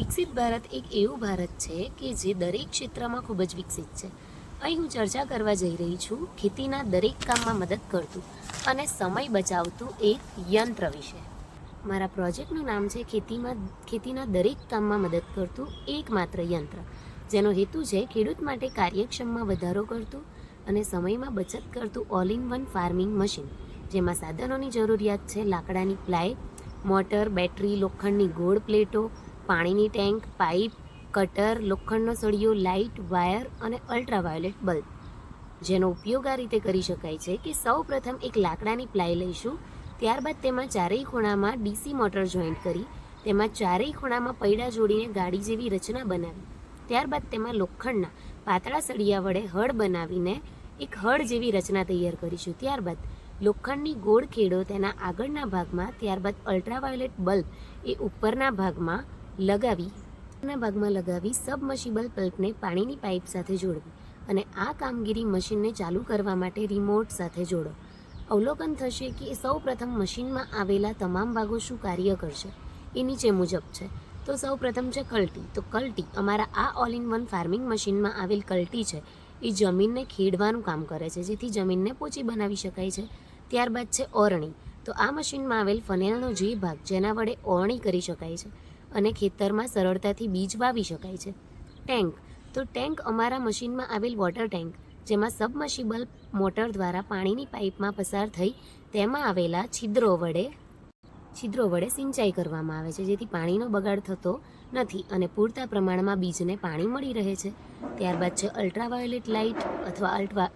વિકસિત ભારત એક એવું ભારત છે કે જે દરેક ક્ષેત્રમાં ખૂબ જ વિકસિત છે. અહીં હું ચર્ચા કરવા જઈ રહી છું ખેતીના દરેક કામમાં મદદ કરતું અને સમય બચાવતું એક યંત્ર વિશે. મારા પ્રોજેક્ટનું નામ છે ખેતીના દરેક કામમાં મદદ કરતું એકમાત્ર યંત્ર, જેનો હેતુ છે ખેડૂત માટે કાર્યક્ષમમાં વધારો કરતું અને સમયમાં બચત કરતું all in one farming machine, જેમાં સાધનોની જરૂરિયાત છે લાકડાની પ્લાય, મોટર, બેટરી, લોખંડની ગોળ પ્લેટો, પાણીની ટેન્ક, પાઇપ, કટર, લોખંડનો સળિયો, લાઇટ, વાયર અને અલ્ટ્રાવાયોલેટ બલ્બ. જેનો ઉપયોગ આ રીતે કરી શકાય છે કે સૌ પ્રથમ એક લાકડાની પ્લાય લઈશું, ત્યારબાદ તેમાં ચારેય ખૂણામાં ડીસી મોટર જોઈન્ટ કરી તેમાં ચારેય ખૂણામાં પૈડા જોડીને ગાડી જેવી રચના બનાવી, ત્યારબાદ તેમાં લોખંડના પાતળા સળિયા વડે હળ બનાવીને એક હળ જેવી રચના તૈયાર કરીશું. ત્યારબાદ લોખંડની ગોળ ખેડો તેના આગળના ભાગમાં, ત્યારબાદ અલ્ટ્રાવાયોલેટ બલ્બ એ ઉપરના ભાગમાં લગાવી સબમર્સિબલ બલ્બને પાણીની પાઇપ સાથે જોડવી અને આ કામગીરી મશીનને ચાલુ કરવા માટે રિમોટ સાથે જોડો. અવલોકન થશે કે સૌ પ્રથમ મશીનમાં આવેલા તમામ ભાગો શું કાર્ય કરશે એ નીચે મુજબ છે. તો સૌ પ્રથમ છે કલ્ટી. તો કલ્ટી અમારા આ ઓલ ઇન વન ફાર્મિંગ મશીનમાં આવેલ કલ્ટી છે એ જમીનને ખેડવાનું કામ કરે છે, જેથી જમીનને પોચી બનાવી શકાય છે. ત્યારબાદ છે ઓરણી. તો આ મશીનમાં આવેલ ફનેલનો જે ભાગ જેના વડે ઓરણી કરી શકાય છે અને ખેતરમાં સરળતાથી બીજ વાવી શકાય છે. ટેન્ક. તો ટેન્ક અમારા મશીનમાં આવેલ વોટર ટેન્ક, જેમાં સબમર્સિબલ મોટર દ્વારા પાણીની પાઇપમાં પસાર થઈ તેમાં આવેલા છિદ્રો વડે સિંચાઈ કરવામાં આવે છે, જેથી પાણીનો બગાડ થતો નથી અને પૂરતા પ્રમાણમાં બીજને પાણી મળી રહે છે. ત્યારબાદ છે અલ્ટ્રાવાયોલેટ લાઇટ અથવા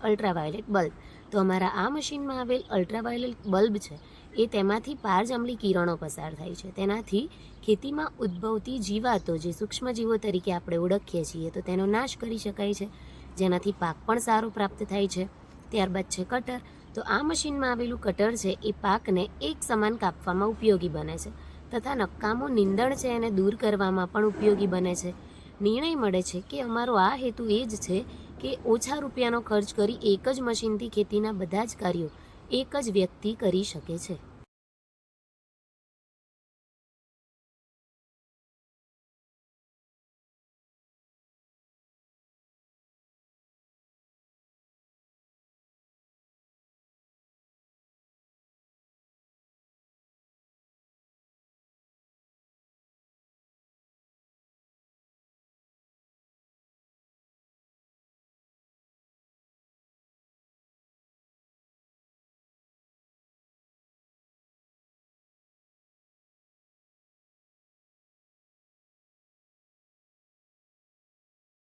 અલ્ટ્રાવાયોલેટ બલ્બ. તો અમારા આ મશીનમાં આવેલ અલ્ટ્રાવાયોલેટ બલ્બ છે એ તેમાંથી પારજાંબલી કિરણો પસાર થાય છે. તેનાથી ખેતીમાં ઉદ્ભવતી જીવાતો, જે સૂક્ષ્મજીવો તરીકે આપણે ઓળખીએ છીએ, તો તેનો નાશ કરી શકાય છે, જેનાથી પાક પણ સારો પ્રાપ્ત થાય છે. ત્યારબાદ છે કટર. તો આ મશીનમાં આવેલું કટર છે એ પાકને એક સમાન કાપવામાં ઉપયોગી બને છે તથા નકામું નીંદણ છે એને દૂર કરવામાં પણ ઉપયોગી બને છે. નિર્ણય મળે છે કે અમારો આ હેતુ એ જ છે કે ઓછા રૂપિયાનો ખર્ચ કરી એક જ મશીનથી ખેતીના બધા જ કાર્યો એક જ વ્યક્તિ કરી શકે છે.